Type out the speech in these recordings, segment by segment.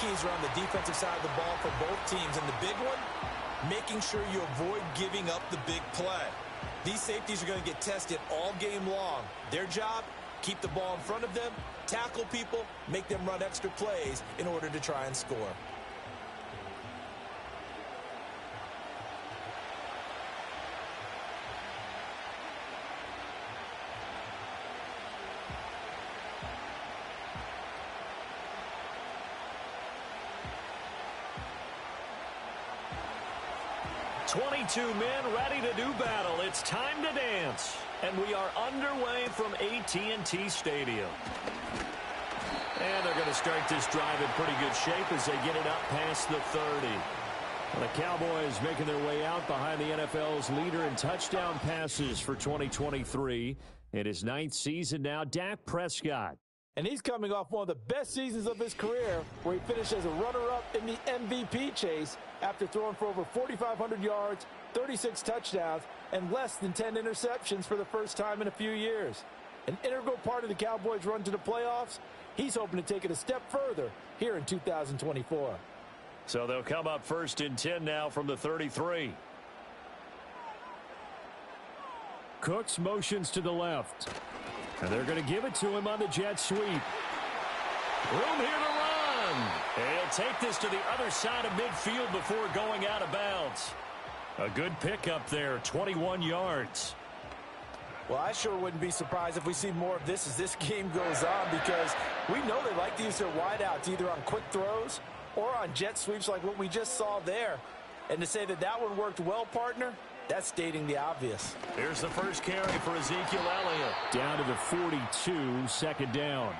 keys are on the defensive side of the ball for both teams. And the big one, making sure you avoid giving up the big play. These safeties are going to get tested all game long. Their job, keep the ball in front of them, tackle people, make them run extra plays in order to try and score. "22 men ready to do battle. It's time to dance." And we are underway from AT&T Stadium. And they're going to start this drive in pretty good shape as they get it up past the 30. The Cowboys making their way out behind the NFL's leader in touchdown passes for 2023. In his 9th season now, Dak Prescott. And he's coming off one of the best seasons of his career, where he finished as a runner-up in the MVP chase after throwing for over 4,500 yards, 36 touchdowns, and less than 10 interceptions for the first time in a few years. An integral part of the Cowboys' run to the playoffs. He's hoping to take it a step further here in 2024. So they'll come up 1st and 10 now from the 33. Cooks motions to the left. And they're going to give it to him on the jet sweep. Room here to run. He'll take this to the other side of midfield before going out of bounds. A good pickup there, 21 yards. Well, I sure wouldn't be surprised if we see more of this as this game goes on, because we know they like to use their wideouts either on quick throws or on jet sweeps like what we just saw there. And to say that that one worked well, partner, that's stating the obvious. Here's the first carry for Ezekiel Elliott. Down to the 42, second down.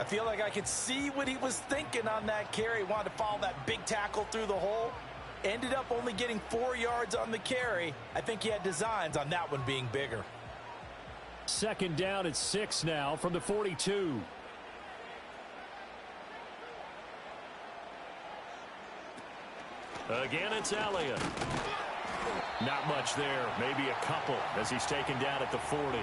I feel like I could see what he was thinking on that carry. He wanted to follow that big tackle through the hole. Ended up only getting 4 yards on the carry. I think he had designs on that one being bigger. Second down at 6 now from the 42. Again, it's Elliott. Not much there, maybe a couple as he's taken down at the 40.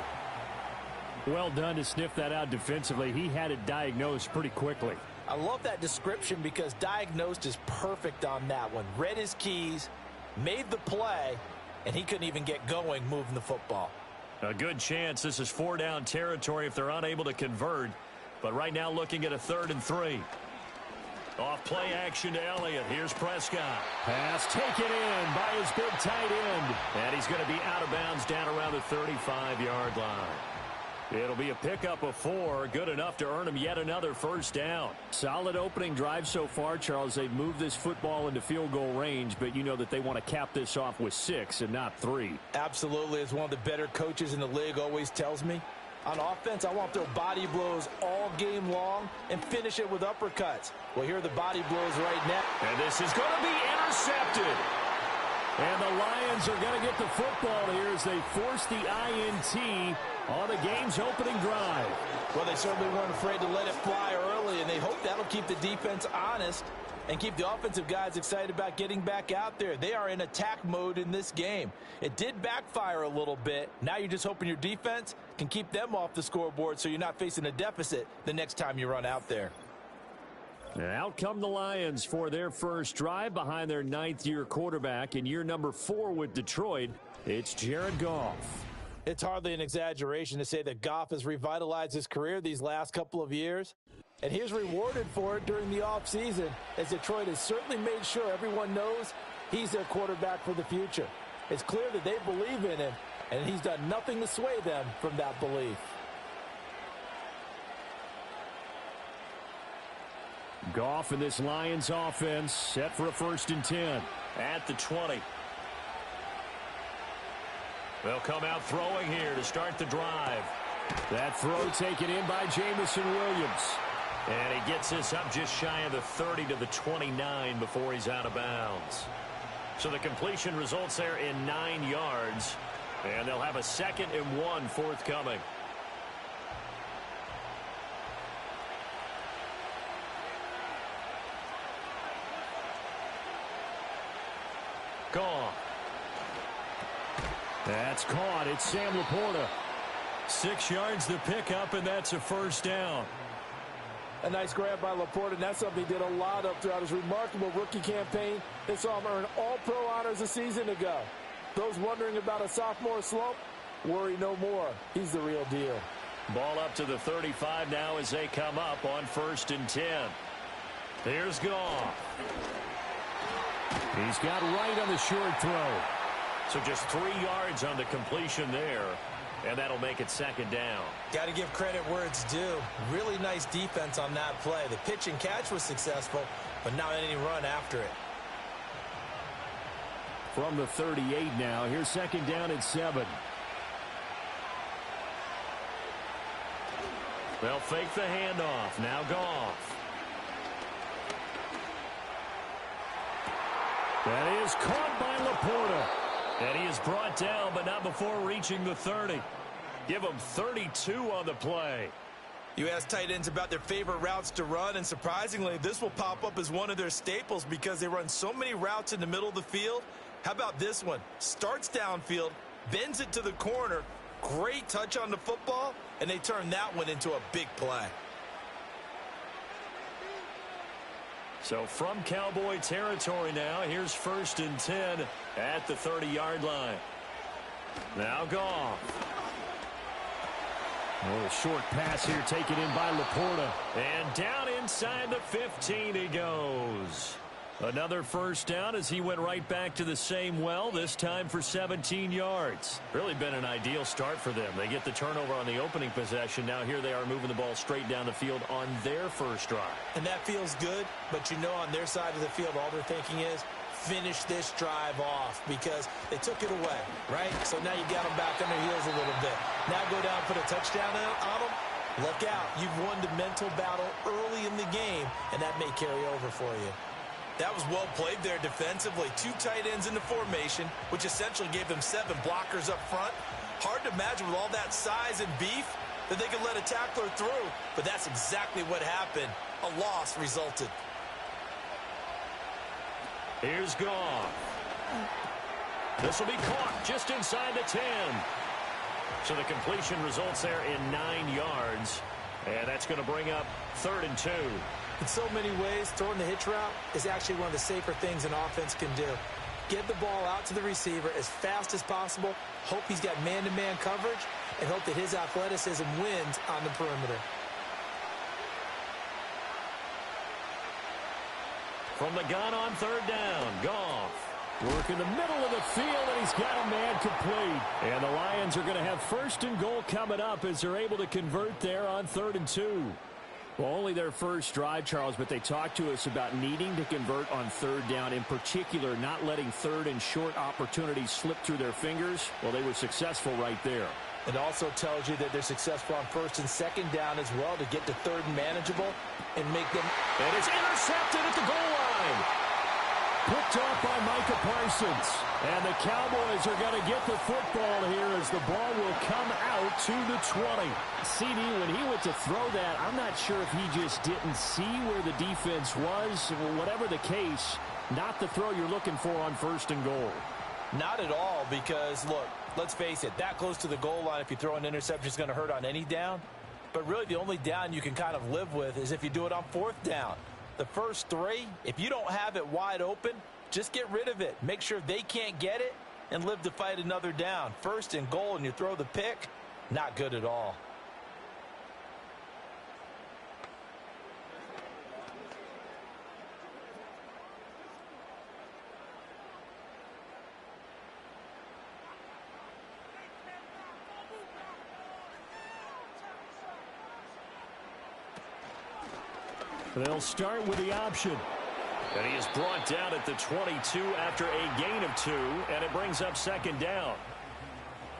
Well done to sniff that out defensively. He had it diagnosed pretty quickly. I love that description because diagnosed is perfect on that one. Read his keys, made the play, and he couldn't even get going moving the football. A good chance this is 4-down territory if they're unable to convert. But right now looking at a 3rd and 3. Off play action to Elliott. Here's Prescott. Pass taken in by his big tight end. And he's going to be out of bounds down around the 35-yard line. It'll be a pickup of 4. Good enough to earn him yet another first down. Solid opening drive so far, Charles. They've moved this football into field goal range, but you know that they want to cap this off with 6 and not 3. Absolutely. As one of the better coaches in the league always tells me, on offense, I want to throw body blows all game long and finish it with uppercuts. Well, here are the body blows right now. And this is going to be intercepted. And the Lions are going to get the football here as they force the INT on the game's opening drive. Well, they certainly weren't afraid to let it fly early, and they hope that'll keep the defense honest and keep the offensive guys excited about getting back out there. They are in attack mode in this game. It did backfire a little bit. Now you're just hoping your defense can keep them off the scoreboard so you're not facing a deficit the next time you run out there. And out come the Lions for their first drive behind their 9th-year quarterback in year number 4 with Detroit. It's Jared Goff. It's hardly an exaggeration to say that Goff has revitalized his career these last couple of years. And he's rewarded for it during the offseason, as Detroit has certainly made sure everyone knows he's their quarterback for the future. It's clear that they believe in him, and he's done nothing to sway them from that belief. Goff in this Lions offense set for a 1st and 10 at the 20. They'll come out throwing here to start the drive. That throw taken in by Jamison Williams. And he gets this up just shy of the 30 to the 29 before he's out of bounds. So the completion results there in 9 yards. And they'll have a 2nd and 1 forthcoming. Gone. That's caught. It's Sam Laporta. 6 yards to pick up, and that's a first down. A nice grab by Laporta, and that's something he did a lot of throughout his remarkable rookie campaign. They saw him earn All-Pro honors a season ago. Those wondering about a sophomore slump, worry no more. He's the real deal. Ball up to the 35 now as they come up on 1st and 10. Here's Goff. He's got right on the short throw. So just 3 yards on the completion there. And that'll make it 2nd down. Got to give credit where it's due. Really nice defense on that play. The pitch and catch was successful, but not any run after it. From the 38 now, here's 2nd down and 7. They'll fake the handoff. Now Goff. That is caught by Laporta. And he is brought down, but not before reaching the 30. Give him 32 on the play. You ask tight ends about their favorite routes to run, and surprisingly, this will pop up as one of their staples because they run so many routes in the middle of the field. How about this one? Starts downfield, bends it to the corner, great touch on the football, and they turn that one into a big play. So from Cowboy territory now, here's 1st and 10 at the 30-yard line. Now Goff. Oh, a short pass here taken in by Laporta. And down inside the 15 he goes. Another 1st down as he went right back to the same well, this time for 17 yards. Really been an ideal start for them. They get the turnover on the opening possession. Now here they are moving the ball straight down the field on their 1st drive. And that feels good, but you know on their side of the field all they're thinking is finish this drive off because they took it away, right? So now you got them back on their heels a little bit. Now go down, put a touchdown on them. Look out. You've won the mental battle early in the game, and that may carry over for you. That was well played there defensively. 2 tight ends in the formation, which essentially gave them 7 blockers up front. Hard to imagine with all that size and beef that they could let a tackler through, but that's exactly what happened. A loss resulted. Here's Goff. This will be caught just inside the 10. So the completion results there in 9 yards. And that's going to bring up 3rd and 2. In so many ways, throwing the hitch route is actually one of the safer things an offense can do. Get the ball out to the receiver as fast as possible, hope he's got man-to-man coverage, and hope that his athleticism wins on the perimeter. From the gun on 3rd down, Goff. Work in the middle of the field, and he's got a man complete. And the Lions are going to have 1st and goal coming up as they're able to convert there on 3rd and 2. Well, only their 1st drive, Charles, but they talked to us about needing to convert on 3rd down, in particular not letting 3rd and short opportunities slip through their fingers. Well, they were successful right there. It also tells you that they're successful on 1st and 2nd down as well to get to 3rd and manageable and make them. And it's intercepted at the goal line. Picked off by Micah Parsons. And the Cowboys are going to get the football here as the ball will come out to the 20. CD, when he went to throw that, I'm not sure if he just didn't see where the defense was. Whatever the case, not the throw you're looking for on 1st and goal. Not at all, because, look, let's face it, that close to the goal line, if you throw an interception, is going to hurt on any down. But really, the only down you can kind of live with is if you do it on 4th down. The first 3, if you don't have it wide open, just get rid of it. Make sure they can't get it and live to fight another down. 1st and goal, and you throw the pick, not good at all. They'll start with the option. And he is brought down at the 22 after a gain of 2, and it brings up 2nd down.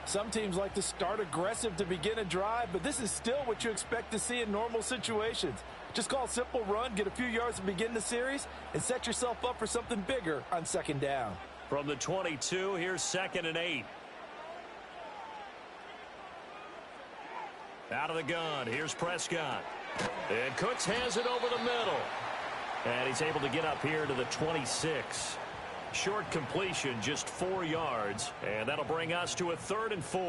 Some teams like to start aggressive to begin a drive, but this is still what you expect to see in normal situations. Just call a simple run, get a few yards to begin the series, and set yourself up for something bigger on 2nd down. From the 22, here's 2nd and 8. Out of the gun, here's Prescott. And Cooks has it over the middle. And he's able to get up here to the 26. Short completion, just 4 yards. And that'll bring us to a 3rd and 4.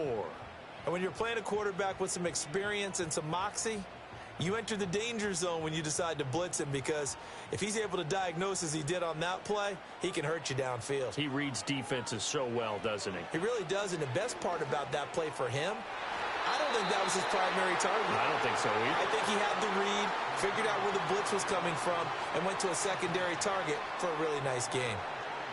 And when you're playing a quarterback with some experience and some moxie, You enter the danger zone when you decide to blitz him, because if he's able to diagnose as he did on that play, he can hurt you downfield. He reads defenses so well, doesn't he? He really does, and the best part about that play for him, I don't think that was his primary target. I don't think so either. I think he had the read, figured out where the blitz was coming from, and went to a secondary target for a really nice game.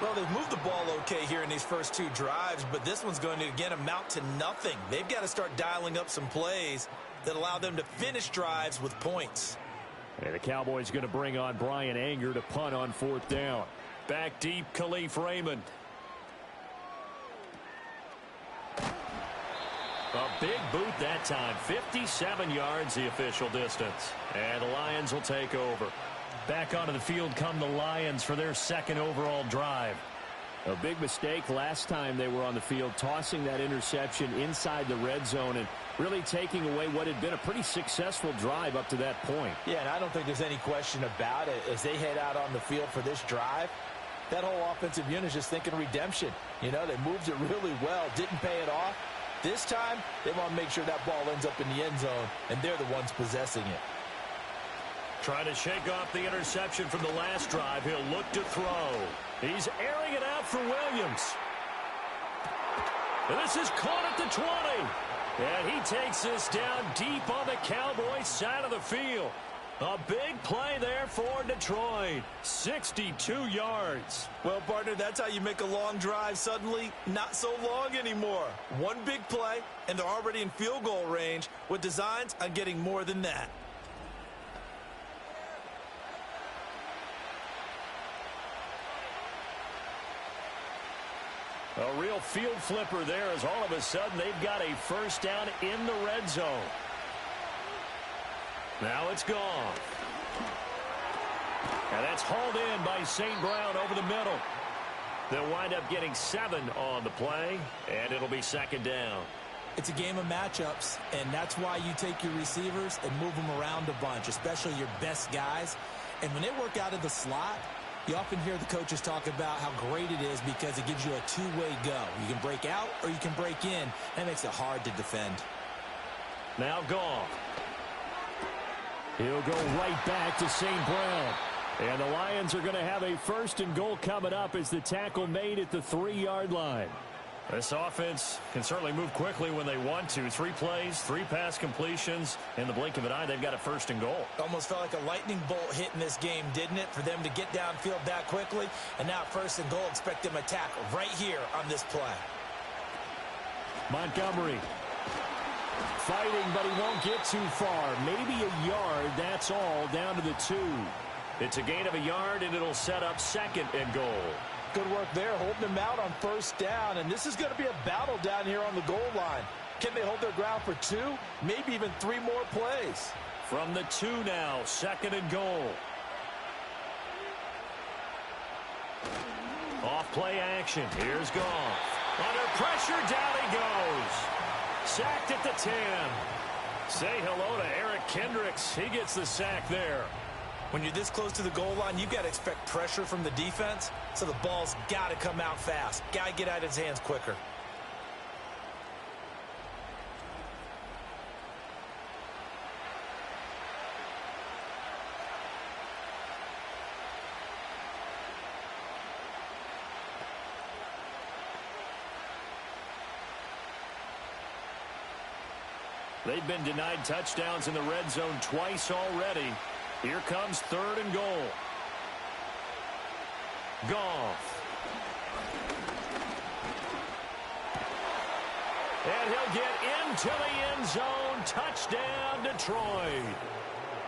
Well, they've moved the ball okay here in these first two drives, but this one's going to, again, amount to nothing. They've got to start dialing up some plays that allow them to finish drives with points. And the Cowboys going to bring on Brian Anger to punt on 4th down. Back deep, Khalif Raymond. A big boot that time. 57 yards the official distance. And the Lions will take over. Back onto the field come the Lions for their second overall drive. A big mistake last time they were on the field, tossing that interception inside the red zone and really taking away what had been a pretty successful drive up to that point. Yeah, and I don't think there's any question about it. As they head out on the field for this drive, that whole offensive unit is just thinking redemption. You know, they moved it really well, didn't pay it off. This time, they want to make sure that ball ends up in the end zone, and they're the ones possessing it. Trying to shake off the interception from the last drive. He'll look to throw. He's airing it out for Williams. And this is caught at the 20. And he takes this down deep on the Cowboys side of the field. A big play there for Detroit. 62 yards. Well, partner, that's how you make a long drive suddenly not so long anymore. One big play, and they're already in field goal range with designs on getting more than that. A real field flipper there, as all of a sudden they've got a first down in the red zone. Now it's gone. And that's hauled in by St. Brown over the middle. They'll wind up getting 7 on the play, and it'll be second down. It's a game of matchups, and that's why you take your receivers and move them around a bunch, especially your best guys. And when they work out of the slot, you often hear the coaches talk about how great it is because it gives you a two-way go. You can break out or you can break in. That makes it hard to defend. Now Goff. He'll go right back to St. Brown. And the Lions are going to have a first and goal coming up as the tackle made at the 3-yard line. This offense can certainly move quickly when they want to. 3 plays, 3 pass completions. In the blink of an eye, they've got a first and goal. Almost felt like a lightning bolt hit in this game, didn't it? For them to get downfield that quickly. And now first and goal, expect them to tackle right here on this play. Montgomery fighting, but he won't get too far. Maybe a yard, that's all, down to the 2. It's a gain of a yard, and it'll set up second and goal. Good work there, holding them out on first down. And this is going to be a battle down here on the goal line. Can they hold their ground for 2? Maybe even 3 more plays. From the 2 now, second and goal. Off play action. Here's Goff. Under pressure, down he goes. Sacked at the 10. Say hello to Eric Kendricks. He gets the sack there. When you're this close to the goal line, you've got to expect pressure from the defense, so the ball's got to come out fast. Got to get out of his hands quicker. They've been denied touchdowns in the red zone twice already. Here comes third and goal. Goff. And he'll get into the end zone. Touchdown, Detroit.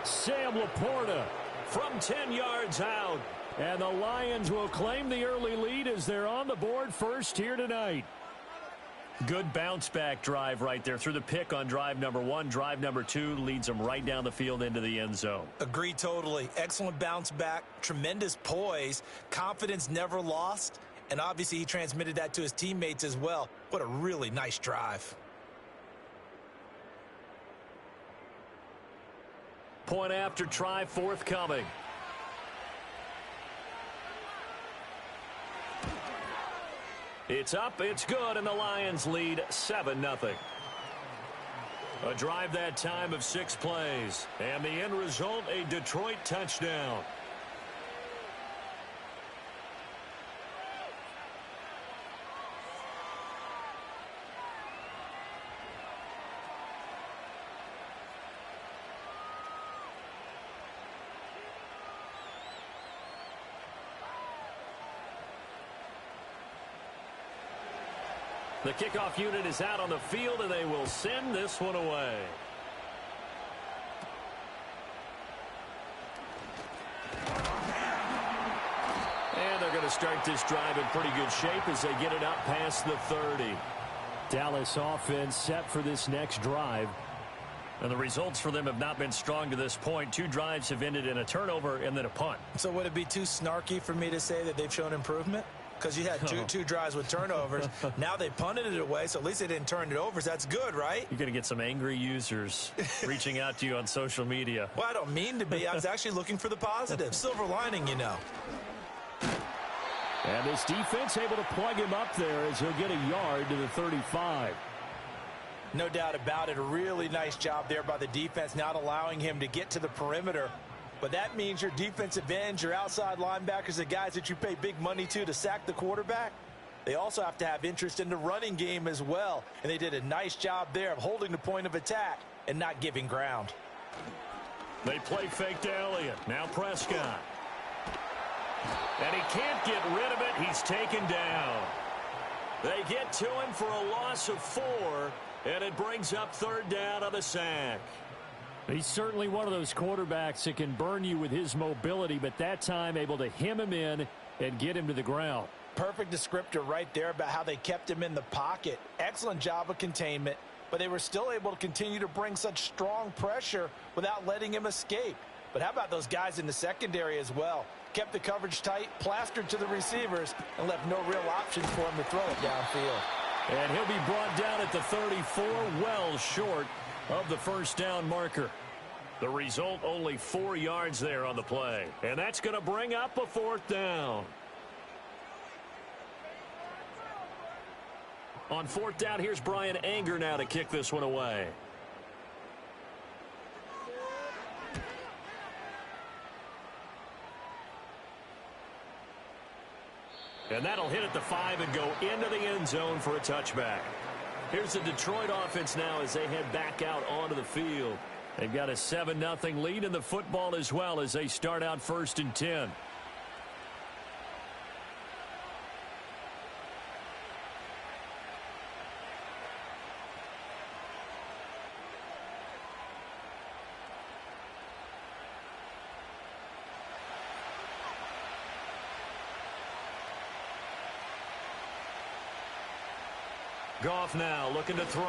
Sam Laporta from 10 yards out. And the Lions will claim the early lead as they're on the board first here tonight. Good bounce-back drive right there through the pick on drive number 1. Drive number 2 leads them right down the field into the end zone. Agree totally. Excellent bounce back, tremendous poise, confidence never lost, and obviously he transmitted that to his teammates as well. What a really nice drive. Point after try forthcoming. It's up, it's good, and the Lions lead 7-0. A drive that time of 6 plays. And the end result, a Detroit touchdown. The kickoff unit is out on the field, and they will send this one away. And they're going to start this drive in pretty good shape as they get it up past the 30. Dallas offense set for this next drive. And the results for them have not been strong to this point. 2 drives have ended in a turnover and then a punt. So would it be too snarky for me to say that they've shown improvement? Because you had two drives with turnovers. Now they punted it away, so at least they didn't turn it over. So that's good, right? You're going to get some angry users reaching out to you on social media. Well, I don't mean to be. I was actually looking for the positive. Silver lining, you know. And this defense able to plug him up there as he'll get a yard to the 35. No doubt about it. A really nice job there by the defense, not allowing him to get to the perimeter. But that means your defensive ends, your outside linebackers, the guys that you pay big money to sack the quarterback, they also have to have interest in the running game as well. And they did a nice job there of holding the point of attack and not giving ground. They play fake to Elliott. Now Prescott. And he can't get rid of it. He's taken down. They get to him for a loss of 4, and it brings up 3rd down on the sack. He's certainly one of those quarterbacks that can burn you with his mobility, but that time able to hem him in and get him to the ground. Perfect descriptor right there about how they kept him in the pocket. Excellent job of containment, but they were still able to continue to bring such strong pressure without letting him escape. But how about those guys in the secondary as well? Kept the coverage tight, plastered to the receivers, and left no real options for him to throw it downfield. And he'll be brought down at the 34, well short of the first down marker. The result, only 4 yards there on the play. And that's going to bring up a 4th down. On 4th down, here's Brian Anger now to kick this one away. And that'll hit at the 5 and go into the end zone for a touchback. Here's the Detroit offense now as they head back out onto the field. They've got a 7-0 lead in the football as well as they start out 1st and 10. Goff now looking to throw.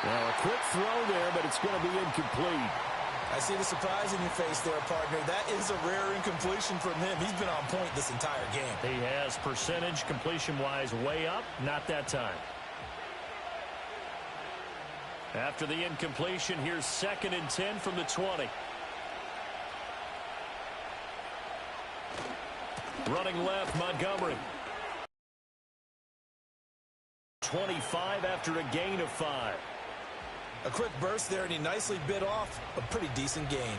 Now a quick throw there, but it's going to be incomplete. I see the surprise in your face there, partner. That is a rare incompletion from him. He's been on point this entire game. He has percentage completion-wise way up. Not that time. After the incompletion, here's 2nd and 10 from the 20. Running left, Montgomery. 25 after a gain of 5. A quick burst there, and he nicely bit off a pretty decent gain.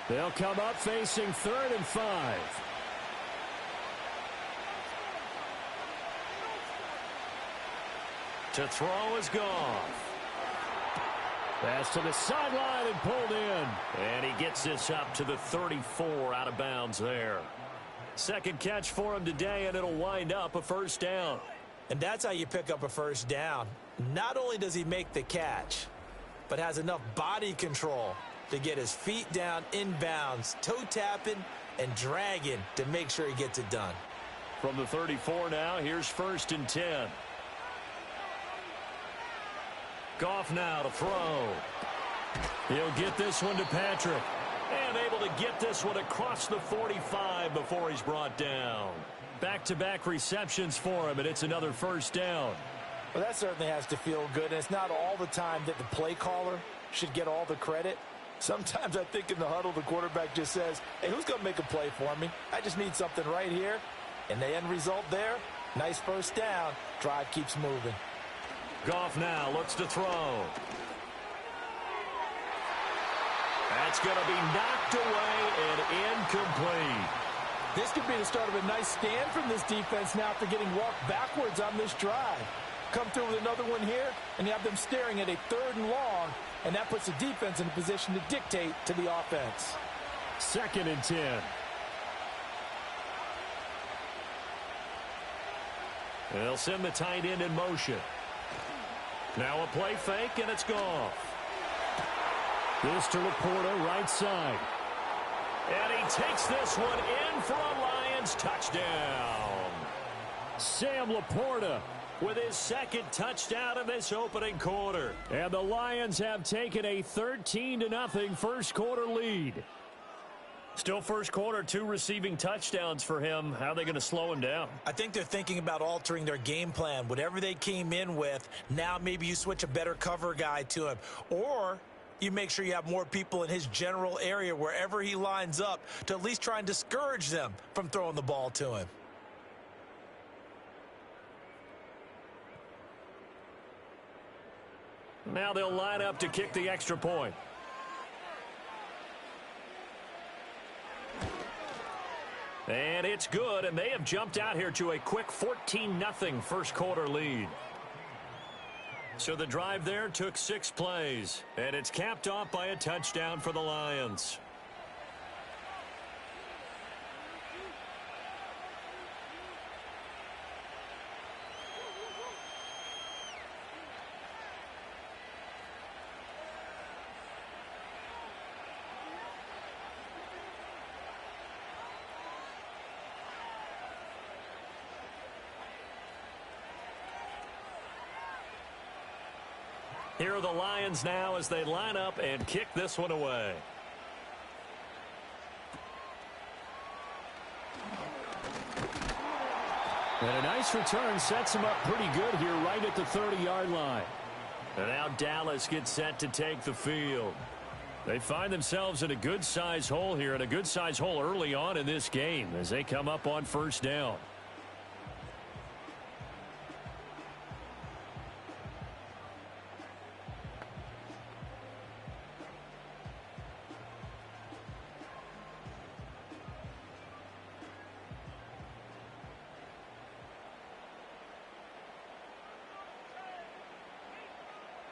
They'll come up facing 3rd and 5. To throw is Goff. Pass to the sideline and pulled in. And he gets this up to the 34 out of bounds there. 2nd catch for him today, and it'll wind up a 1st down. And that's how you pick up a 1st down. Not only does he make the catch, but has enough body control to get his feet down inbounds, toe tapping and dragging to make sure he gets it done. From the 34 now, here's 1st and 10. Goff now to throw. He'll get this one to Patrick. And able to get this one across the 45 before he's brought down. Back-to-back receptions for him, and it's another 1st down. Well, that certainly has to feel good, and it's not all the time that the play caller should get all the credit. Sometimes I think in the huddle, the quarterback just says, hey, who's going to make a play for me? I just need something right here. And the end result there, nice first down. Drive keeps moving. Goff now looks to throw. That's going to be knocked away and incomplete. This could be the start of a nice stand from this defense now after getting walked backwards on this drive. Come through with another one here, and you have them staring at a 3rd and long, and that puts the defense in a position to dictate to the offense. 2nd and 10. They'll send the tight end in motion. Now a play fake, and it's Goff. This to Laporta, right side. And he takes this one in for a Lions touchdown. Sam Laporta with his 2nd touchdown of this opening quarter. And the Lions have taken a 13-0 first quarter lead. Still first quarter, 2 receiving touchdowns for him. How are they going to slow him down? I think they're thinking about altering their game plan. Whatever they came in with, now maybe you switch a better cover guy to him. Or you make sure you have more people in his general area wherever he lines up to at least try and discourage them from throwing the ball to him. Now they'll line up to kick the extra point. And it's good, and they have jumped out here to a quick 14-0 first quarter lead. So the drive there took 6 plays, and it's capped off by a touchdown for the Lions. Here are the Lions now as they line up and kick this one away. And a nice return sets him up pretty good here right at the 30-yard line. And now Dallas gets set to take the field. They find themselves in a good-sized hole here, and a good-sized hole early on in this game as they come up on first down.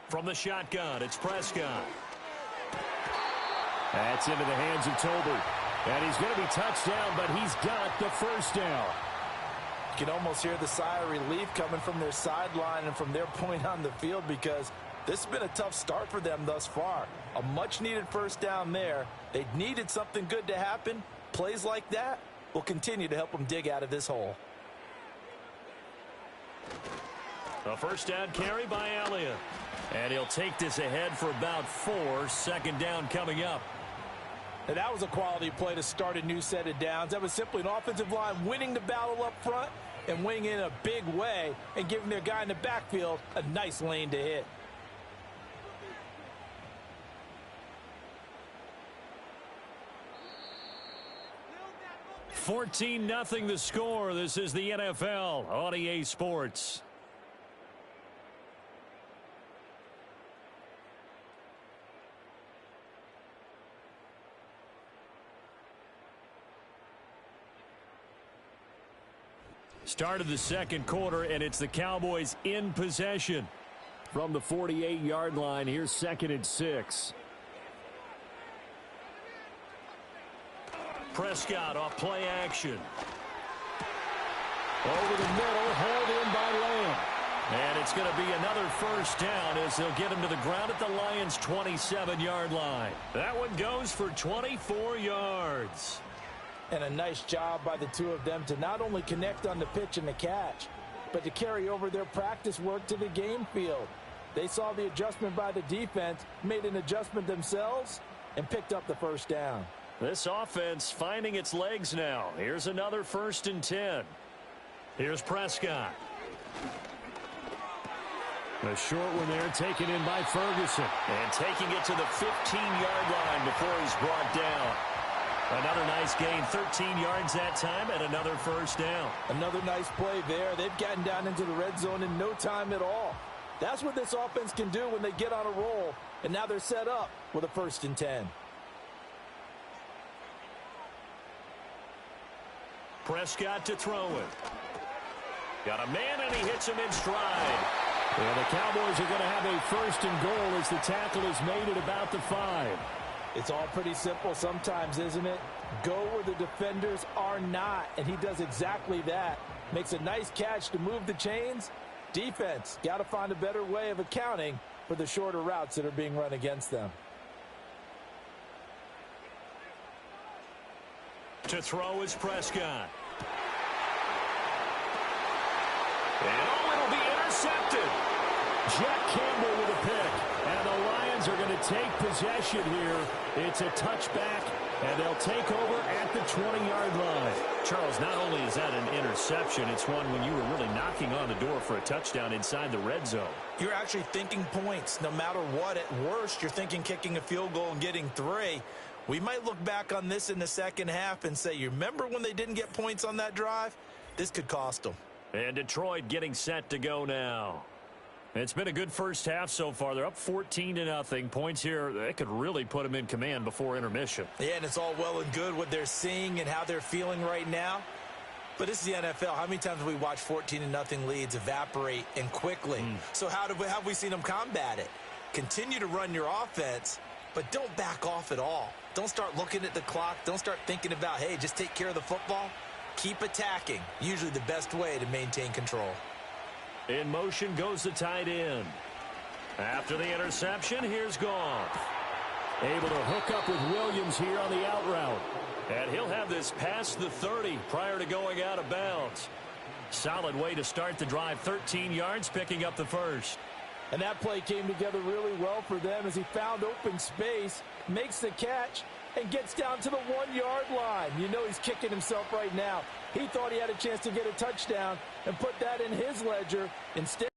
From the shotgun, it's Prescott. That's into the hands of Tolbert. And he's going to be touched down, but he's got the first down. You can almost hear the sigh of relief coming from their sideline and from their point on the field because this has been a tough start for them thus far. A much-needed first down there. They needed something good to happen. Plays like that will continue to help them dig out of this hole. A first down carry by Elliott. And he'll take this ahead for about 4. 2nd down coming up. And that was a quality play to start a new set of downs. That was simply an offensive line winning the battle up front and winning in a big way and giving their guy in the backfield a nice lane to hit. $14-0 the score. This is the NFL on EA Sports. Start of the second quarter, and it's the Cowboys in possession. From the 48-yard line, here's 2nd and 6. Prescott off play action. Over the middle, hauled in by Lamb. And it's going to be another first down as they'll get him to the ground at the Lions' 27-yard line. That one goes for 24 yards. And a nice job by the two of them to not only connect on the pitch and the catch, but to carry over their practice work to the game field. They saw the adjustment by the defense, made an adjustment themselves, and picked up the first down. This offense finding its legs now. Here's another 1st and 10. Here's Prescott. A short one there taken in by Ferguson. And taking it to the 15-yard line before he's brought down. Another nice gain, 13 yards that time, and another first down. Another nice play there. They've gotten down into the red zone in no time at all. That's what this offense can do when they get on a roll. And now they're set up with a 1st and 10. Prescott to throw it. Got a man, and he hits him in stride. And the Cowboys are going to have a 1st and goal as the tackle is made at about the 5. It's all pretty simple sometimes, isn't it? Go where the defenders are not, and he does exactly that. Makes a nice catch to move the chains. Defense, got to find a better way of accounting for the shorter routes that are being run against them. To throw is Prescott. And it'll be intercepted. Jack Campbell with a pick. And the Lions are going to take possession here. It's a touchback, and they'll take over at the 20-yard line. Charles, not only is that an interception, it's one when you were really knocking on the door for a touchdown inside the red zone. You're actually thinking points no matter what. At worst, you're thinking kicking a field goal and getting 3. We might look back on this in the second half and say, you remember when they didn't get points on that drive? This could cost them. And Detroit getting set to go now. It's been a good first half so far. They're up 14-0. Points here, that could really put them in command before intermission. Yeah, and it's all well and good what they're seeing and how they're feeling right now. But this is the NFL. How many times have we watched 14-0 leads evaporate and quickly? So how have we seen them combat it? Continue to run your offense, but don't back off at all. Don't start looking at the clock. Don't start thinking about, hey, just take care of the football. Keep attacking. Usually the best way to maintain control. In motion goes the tight end. After the interception, here's Goff. Able to hook up with Williams here on the out route. And he'll have this past the 30 prior to going out of bounds. Solid way to start the drive. 13 yards, picking up the first. And that play came together really well for them as he found open space, makes the catch, and gets down to the 1-yard line. You know he's kicking himself right now. He thought he had a chance to get a touchdown and put that in his ledger. Instead,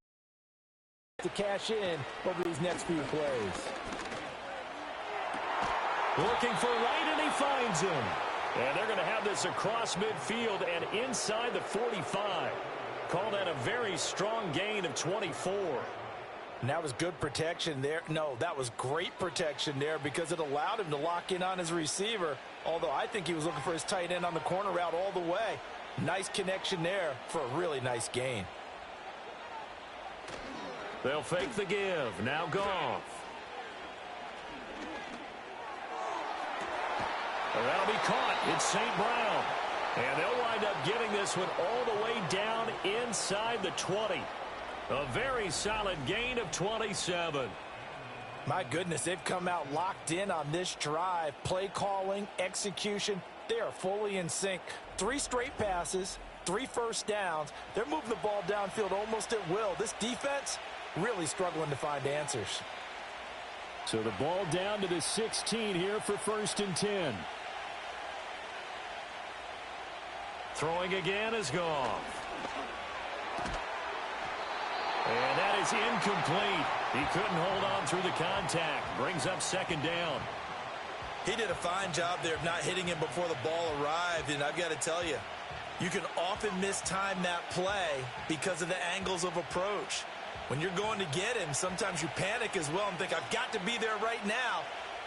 to cash in over these next few plays. Looking for right, and he finds him. And they're going to have this across midfield and inside the 45. Call that a very strong gain of 24. And that was good protection there. No, that was great protection there because it allowed him to lock in on his receiver. Although I think he was looking for his tight end on the corner route all the way. Nice connection there for a really nice gain. They'll fake the give. Now Goff. That'll be caught. It's St. Brown. And they'll wind up getting this one all the way down inside the 20. A very solid gain of 27. My goodness, they've come out locked in on this drive. Play calling, execution, they are fully in sync. 3 straight passes, 3 first downs. They're moving the ball downfield almost at will. This defense really struggling to find answers. So the ball down to the 16 here for 1st and 10. Throwing again is Goff. And that is incomplete. He couldn't hold on through the contact. Brings up 2nd down. He did a fine job there of not hitting him before the ball arrived. And I've got to tell you, you can often mistime that play because of the angles of approach. When you're going to get him, sometimes you panic as well and think, I've got to be there right now.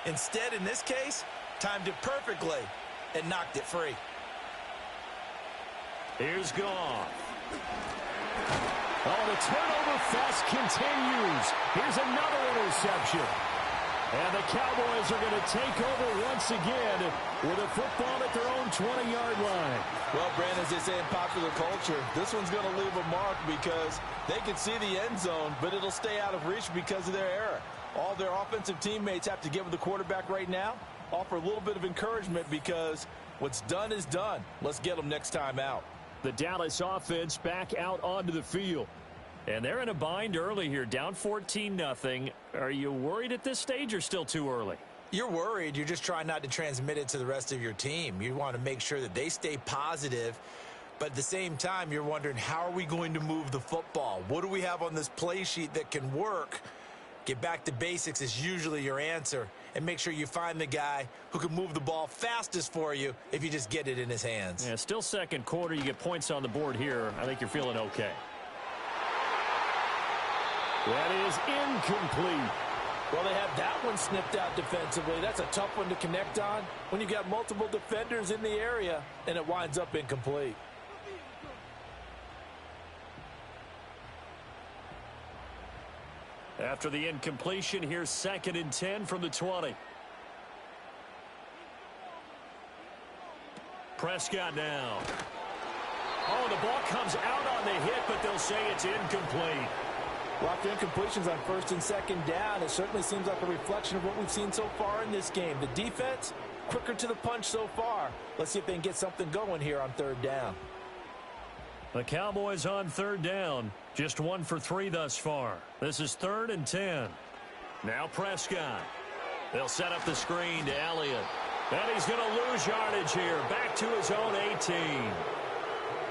Instead, in this case, timed it perfectly and knocked it free. Here's Goff. Oh, the turnover fest continues. Here's another interception. And the Cowboys are going to take over once again with a football at their own 20-yard line. Well, Brandon, as they say in popular culture, this one's going to leave a mark because they can see the end zone, but it'll stay out of reach because of their error. All their offensive teammates have to give the quarterback right now, offer a little bit of encouragement because what's done is done. Let's get them next time out. The Dallas offense back out onto the field. And they're in a bind early here, down 14-0. Are you worried at this stage or still too early? You're worried. You're just trying not to transmit it to the rest of your team. You want to make sure that they stay positive. But at the same time, you're wondering, how are we going to move the football? What do we have on this play sheet that can work? Get back to basics is usually your answer, and make sure you find the guy who can move the ball fastest for you if you just get it in his hands. Yeah, still second quarter. You get points on the board here. I think you're feeling okay. That is incomplete. Well, they have that one snipped out defensively. That's a tough one to connect on when you got multiple defenders in the area, and it winds up incomplete. After the incompletion, here's 2nd and 10 from the 20. Prescott now. Oh, the ball comes out on the hit, but they'll say it's incomplete. Well, after incompletions on 1st and 2nd down, it certainly seems like a reflection of what we've seen so far in this game. The defense, quicker to the punch so far. Let's see if they can get something going here on 3rd down. The Cowboys on 3rd down. Just 1 for 3 thus far. This is 3rd and 10. Now Prescott. They'll set up the screen to Elliott. And he's going to lose yardage here. Back to his own 18.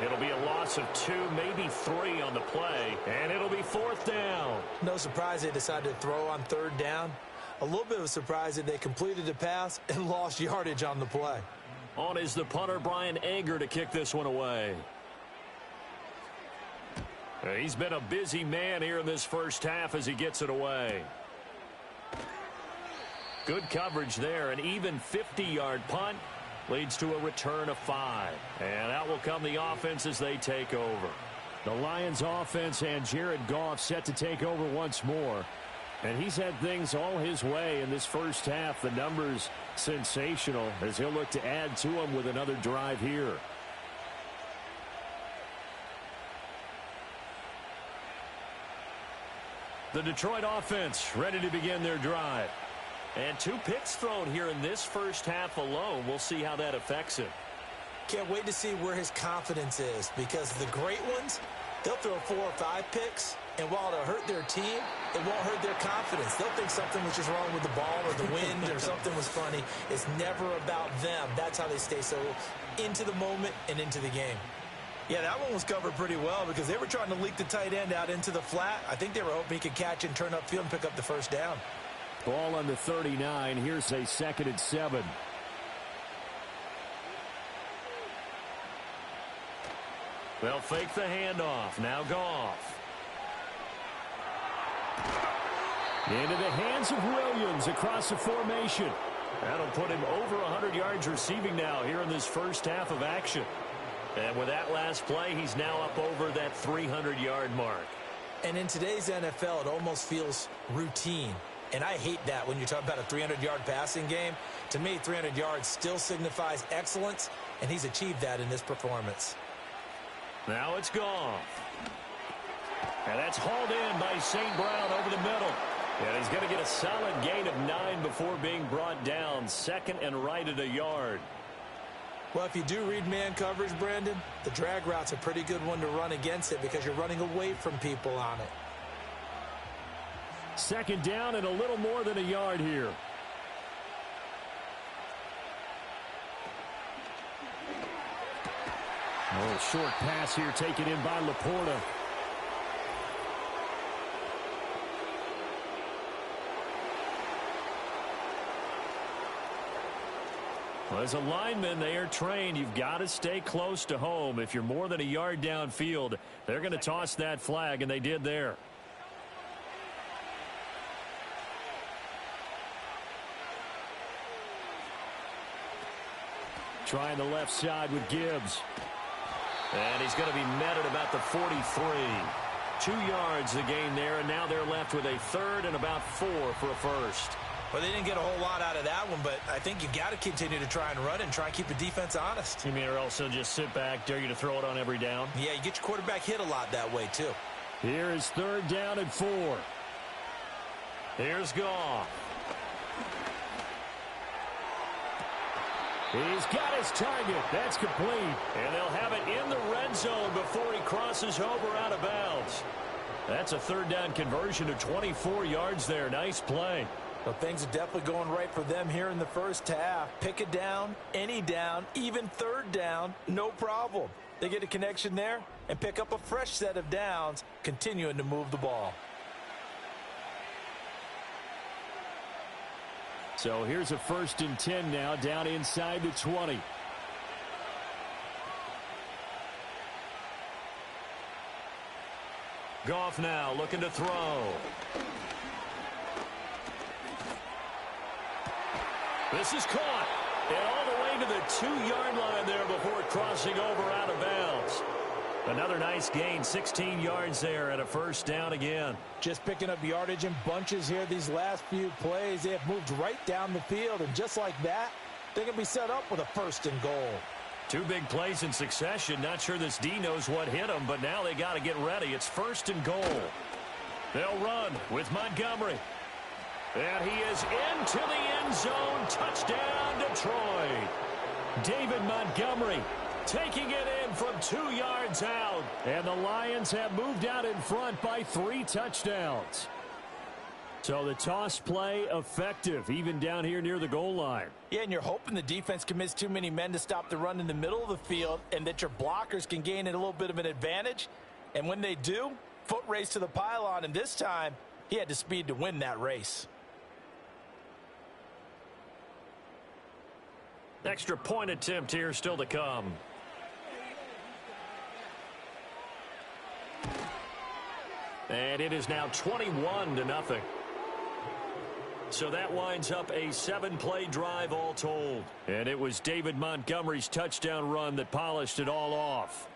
It'll be a loss of 2, maybe 3 on the play. And it'll be 4th down. No surprise they decided to throw on 3rd down. A little bit of a surprise that they completed the pass and lost yardage on the play. On is the punter, Brian Anger, to kick this one away. He's been a busy man here in this first half as he gets it away. Good coverage there. An even 50-yard punt leads to a return of 5. And out will come the offense as they take over. The Lions offense and Jared Goff set to take over once more. And he's had things all his way in this first half. The numbers sensational as he'll look to add to them with another drive here. The Detroit offense ready to begin their drive. And 2 picks thrown here in this first half alone. We'll see how that affects him. Can't wait to see where his confidence is, because the great ones, they'll throw 4 or 5 picks, and while it'll hurt their team, it won't hurt their confidence. They'll think something was just wrong with the ball or the wind or something was funny. It's never about them. That's how they stay so into the moment and into the game. Yeah, that one was covered pretty well because they were trying to leak the tight end out into the flat. I think they were hoping he could catch and turn upfield and pick up the 1st down. Ball on the 39. Here's a 2nd and 7. They'll fake the handoff. Now Goff. Into the hands of Williams across the formation. That'll put him over 100 yards receiving now here in this first half of action. And with that last play, he's now up over that 300-yard mark. And in today's NFL, it almost feels routine. And I hate that when you talk about a 300-yard passing game. To me, 300 yards still signifies excellence, and he's achieved that in this performance. Now it's Goff. And that's hauled in by St. Brown over the middle. And he's going to get a solid gain of 9 before being brought down. 2nd and right at a yard. Well, if you do read man coverage, Brandon, the drag route's a pretty good one to run against it because you're running away from people on it. 2nd down and a little more than a yard here. A little short pass here taken in by Laporta. Well, as a lineman, they are trained. You've got to stay close to home. If you're more than a yard downfield, they're going to toss that flag, and they did there. Trying the left side with Gibbs. And he's going to be met at about the 43. 2 yards the gain there, and now they're left with a 3rd and about 4 for a first. Well, they didn't get a whole lot out of that one, but I think you got to continue to try and run and try and keep the defense honest. You mean, or else they'll just sit back, dare you to throw it on every down? Yeah, you get your quarterback hit a lot that way, too. Here is 3rd down and 4. Here's Goff. He's got his target. That's complete. And they'll have it in the red zone before he crosses over out of bounds. That's a 3rd down conversion to 24 yards there. Nice play. Well, things are definitely going right for them here in the first half. Pick it down, any down, even 3rd down, no problem. They get a connection there and pick up a fresh set of downs, continuing to move the ball. So here's a 1st and 10 now, down inside the 20. Goff now looking to throw. This is caught. And all the way to the 2-yard line there before crossing over out of bounds. Another nice gain, 16 yards there, and a 1st down again. Just picking up yardage in bunches here these last few plays. They have moved right down the field, and just like that, they can be set up with a 1st and goal. 2 big plays in succession. Not sure this D knows what hit them, but now they got to get ready. It's 1st and goal. They'll run with Montgomery. And he is into the end zone. Touchdown, Detroit. David Montgomery taking it in from 2 yards out. And the Lions have moved out in front by 3 touchdowns. So the toss play effective, even down here near the goal line. Yeah, and you're hoping the defense commits too many men to stop the run in the middle of the field and that your blockers can gain a little bit of an advantage. And when they do, foot race to the pylon, and this time he had the speed to win that race. Extra point attempt here still to come. And it is now 21-0. So that winds up a 7-play drive all told. And it was David Montgomery's touchdown run that polished it all off.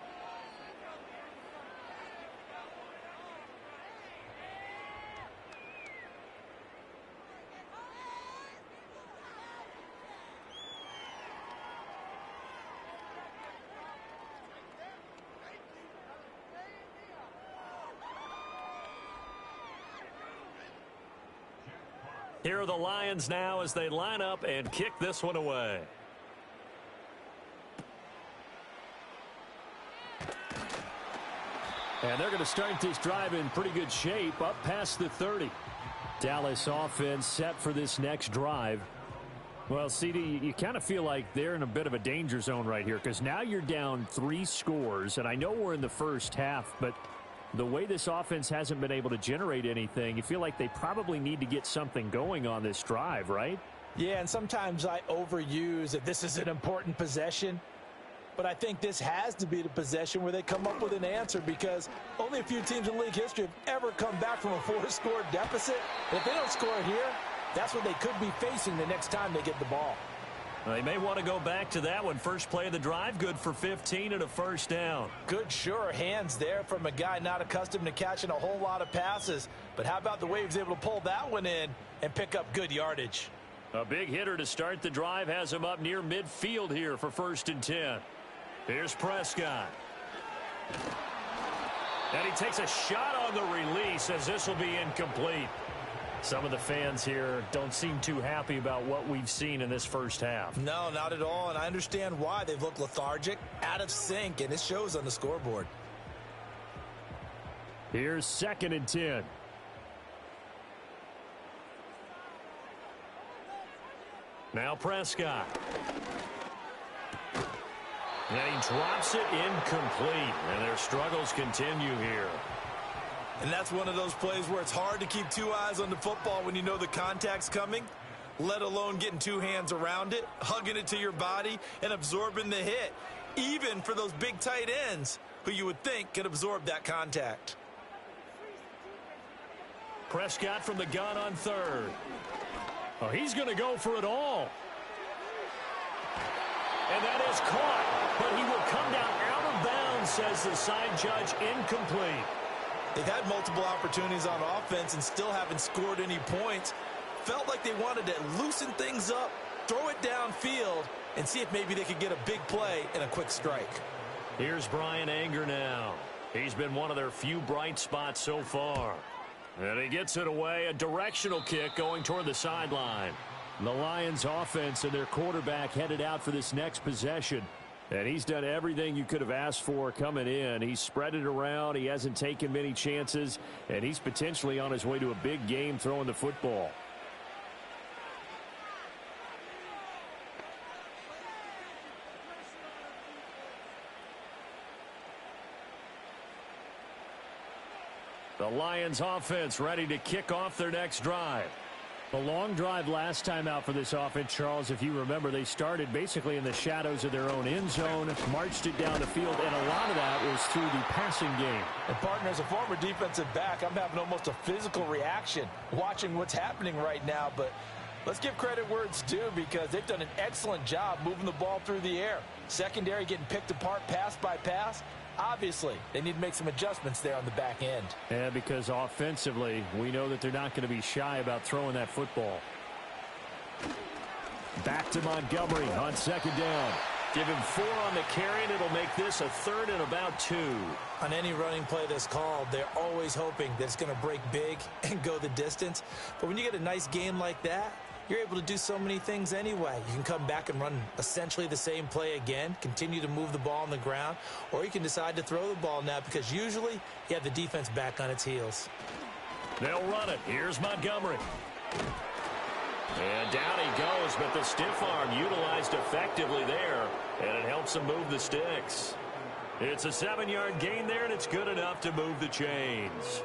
Here are the Lions now as they line up and kick this one away. And they're going to start this drive in pretty good shape, up past the 30. Dallas offense set for this next drive. Well, CD, you kind of feel like they're in a bit of a danger zone right here because now you're down 3 scores, and I know we're in the first half, but the way this offense hasn't been able to generate anything, you feel like they probably need to get something going on this drive, right? Yeah, and sometimes I overuse that this is an important possession, but I think this has to be the possession where they come up with an answer because only a few teams in league history have ever come back from a 4-score deficit. If they don't score here, that's what they could be facing the next time they get the ball. They may want to go back to that one. First play of the drive, good for 15 and a 1st down. Good, sure hands there from a guy not accustomed to catching a whole lot of passes. But how about the way he was able to pull that one in and pick up good yardage? A big hitter to start the drive has him up near midfield here for 1st and 10. Here's Prescott. And he takes a shot on the release as this will be incomplete. Some of the fans here don't seem too happy about what we've seen in this first half. No, not at all, and I understand why. They've looked lethargic, out of sync, and it shows on the scoreboard. Here's 2nd and 10. Now Prescott. And he drops it incomplete, and their struggles continue here. And that's one of those plays where it's hard to keep 2 eyes on the football when you know the contact's coming, let alone getting 2 hands around it, hugging it to your body, and absorbing the hit, even for those big tight ends who you would think could absorb that contact. Prescott from the gun on 3rd. Oh, he's going to go for it all. And that is caught, but he will come down out of bounds, says the side judge, incomplete. They've had multiple opportunities on offense and still haven't scored any points. Felt like they wanted to loosen things up, throw it downfield, and see if maybe they could get a big play and a quick strike. Here's Brian Anger now. He's been one of their few bright spots so far. And he gets it away, a directional kick going toward the sideline. The Lions offense and their quarterback headed out for this next possession. And he's done everything you could have asked for coming in. He's spread it around. He hasn't taken many chances. And he's potentially on his way to a big game throwing the football. The Lions offense ready to kick off their next drive. A long drive last time out for this offense, Charles. If you remember, they started basically in the shadows of their own end zone, marched it down the field, and a lot of that was through the passing game. And partner, as a former defensive back, I'm having almost a physical reaction watching what's happening right now. But let's give credit where it's due, because they've done an excellent job moving the ball through the air. Secondary getting picked apart pass by pass. Obviously, they need to make some adjustments there on the back end. Yeah, because offensively, we know that they're not going to be shy about throwing that football. Back to Montgomery on second down. Give him 4 on the carry, and it'll make this a 3rd and about 2. On any running play that's called, they're always hoping that it's going to break big and go the distance. But when you get a nice game like that, you're able to do so many things anyway. You can come back and run essentially the same play again, continue to move the ball on the ground, or you can decide to throw the ball now, because usually you have the defense back on its heels. They'll run it. Here's Montgomery. And down he goes, but the stiff arm utilized effectively there, and it helps him move the sticks. It's a 7-yard gain there, and it's good enough to move the chains.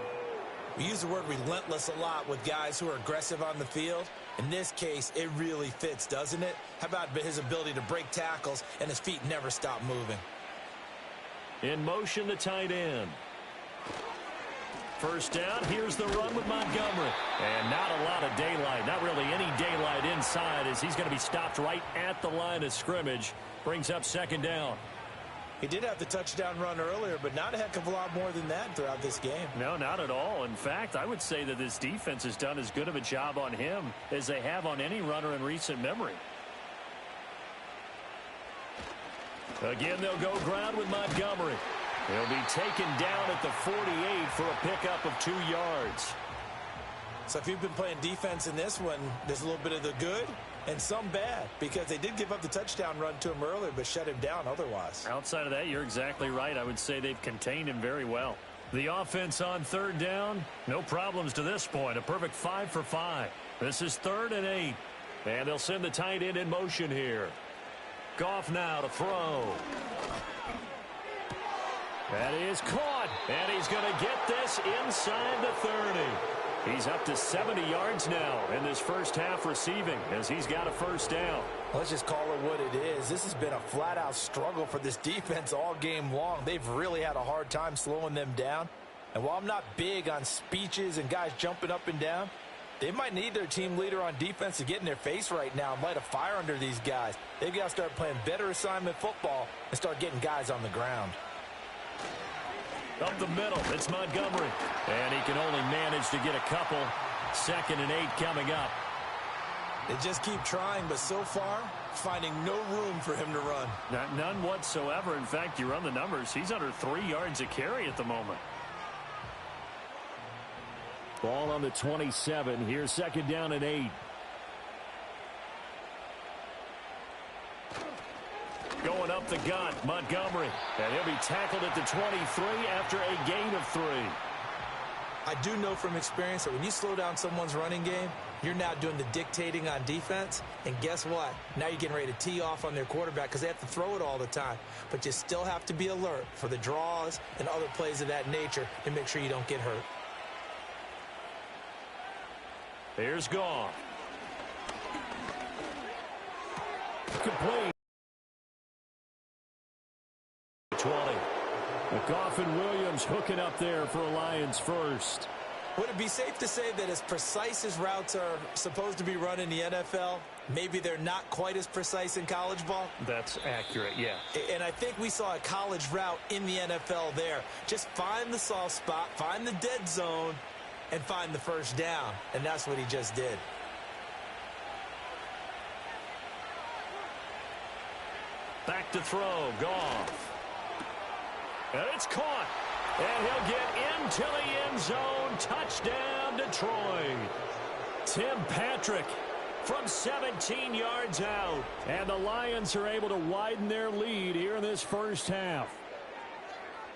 We use the word relentless a lot with guys who are aggressive on the field. In this case, it really fits, doesn't it? How about his ability to break tackles and his feet never stop moving? In motion, the tight end. First down, here's the run with Montgomery. And not a lot of daylight, not really any daylight inside, as he's going to be stopped right at the line of scrimmage. Brings up second down. He did have the touchdown run earlier, but not a heck of a lot more than that throughout this game. No, not at all. In fact, I would say that this defense has done as good of a job on him as they have on any runner in recent memory. Again, they'll go ground with Montgomery. He'll be taken down at the 48 for a pickup of 2 yards. So if you've been playing defense in this one, there's a little bit of the good and some bad, because they did give up the touchdown run to him earlier but shut him down otherwise. Outside of that, you're exactly right. I would say they've contained him very well. The offense on third down, no problems to this point. A perfect 5 for 5. This is 3rd and 8. And they'll send the tight end in motion here. Goff now to throw. That is caught. And he's going to get this inside the 30. He's up to 70 yards now in this first half receiving, as he's got a first down. Let's just call it what it is. This has been a flat-out struggle for this defense all game long. They've really had a hard time slowing them down. And while I'm not big on speeches and guys jumping up and down, they might need their team leader on defense to get in their face right now and light a fire under these guys. They've got to start playing better assignment football and start getting guys on the ground. Up the middle, it's Montgomery. And he can only manage to get a couple. 2nd and 8 coming up. They just keep trying, but so far, finding no room for him to run. None whatsoever. In fact, you run the numbers, he's under 3 yards a carry at the moment. Ball on the 27. Here's 2nd down and 8. Going up the gut, Montgomery. And he'll be tackled at the 23 after a gain of 3. I do know from experience that when you slow down someone's running game, you're now doing the dictating on defense. And guess what? Now you're getting ready to tee off on their quarterback because they have to throw it all the time. But you still have to be alert for the draws and other plays of that nature to make sure you don't get hurt. Here's Goff. Complete. 20. Goff and Williams hooking up there for a Lions first. Would it be safe to say that as precise as routes are supposed to be run in the NFL, maybe they're not quite as precise in college ball? That's accurate, yeah. And I think we saw a college route in the NFL there. Just find the soft spot, find the dead zone, and find the first down. And that's what he just did. Back to throw, Goff. And it's caught. And he'll get into the end zone. Touchdown, Detroit. Tim Patrick from 17 yards out. And the Lions are able to widen their lead here in this first half.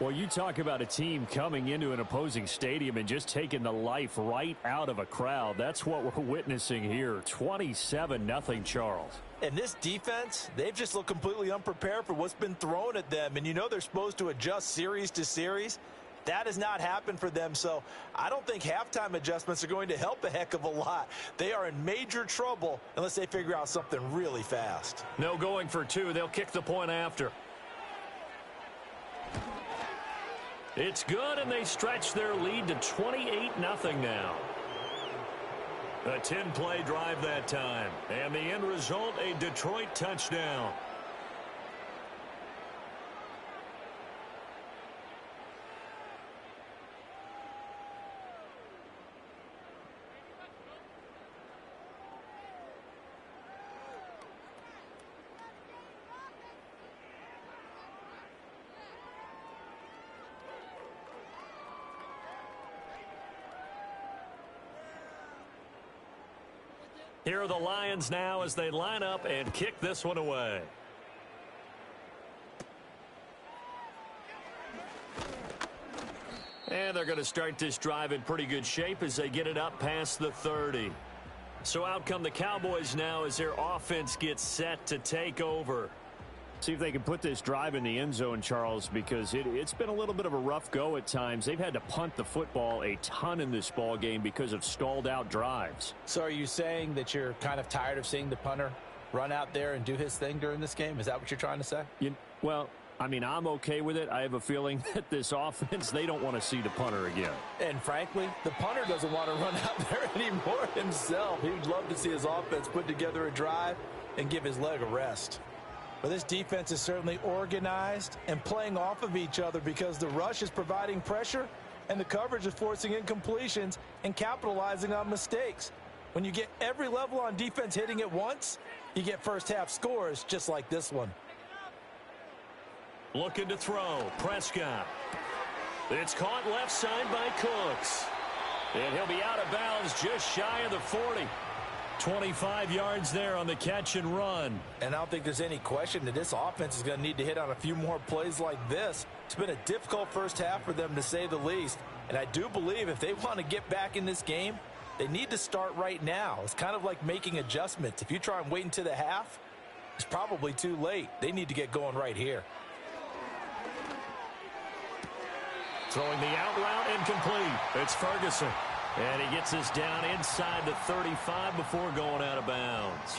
Well, you talk about a team coming into an opposing stadium and just taking the life right out of a crowd. That's what we're witnessing here. 27-0, Charles. And this defense, they've just looked completely unprepared for what's been thrown at them. And you know they're supposed to adjust series to series. That has not happened for them, so I don't think halftime adjustments are going to help a heck of a lot. They are in major trouble unless they figure out something really fast. No going for two. They'll kick the point after. It's good, and they stretch their lead to 28-0 now. A 10-play drive that time, and the end result, a Detroit touchdown. Here are the Lions now as they line up and kick this one away. And they're going to start this drive in pretty good shape as they get it up past the 30. So out come the Cowboys now as their offense gets set to take over. See if they can put this drive in the end zone, Charles, because it's been a little bit of a rough go at times. They've had to punt the football a ton in this ball game because of stalled out drives. So are you saying that you're kind of tired of seeing the punter run out there and do his thing during this game? Is that what you're trying to say? Well, I mean, I'm okay with it. I have a feeling that this offense, they don't want to see the punter again. And frankly, the punter doesn't want to run out there anymore himself. He would love to see his offense put together a drive and give his leg a rest. But this defense is certainly organized and playing off of each other because the rush is providing pressure and the coverage is forcing incompletions and capitalizing on mistakes. When you get every level on defense hitting at once, you get first half scores just like this one. Looking to throw. Prescott. It's caught left side by Cooks. And he'll be out of bounds just shy of the 40. 25 yards there on the catch and run. And I don't think there's any question that this offense is going to need to hit on a few more plays like this. It's been a difficult first half for them, to say the least. And I do believe if they want to get back in this game, they need to start right now. It's kind of like making adjustments. If you try and wait until the half, it's probably too late. They need to get going right here. Throwing the out route incomplete. It's Ferguson. And he gets us down inside the 35 before going out of bounds.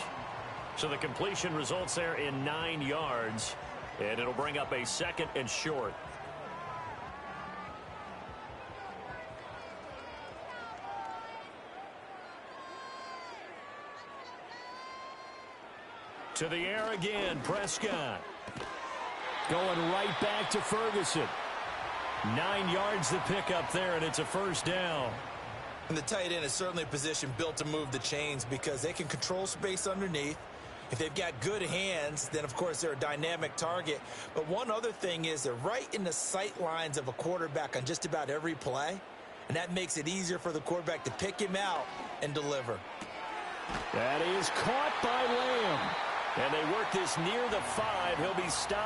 So the completion results there in 9 yards. And it'll bring up a 2nd and short. To the air again, Prescott. Going right back to Ferguson. 9 yards to pick up there, and it's a first down. And the tight end is certainly a position built to move the chains because they can control space underneath. If they've got good hands, then, of course, they're a dynamic target. But one other thing is they're right in the sight lines of a quarterback on just about every play, and that makes it easier for the quarterback to pick him out and deliver. That is caught by Lamb. And they work this near the 5. He'll be stopped.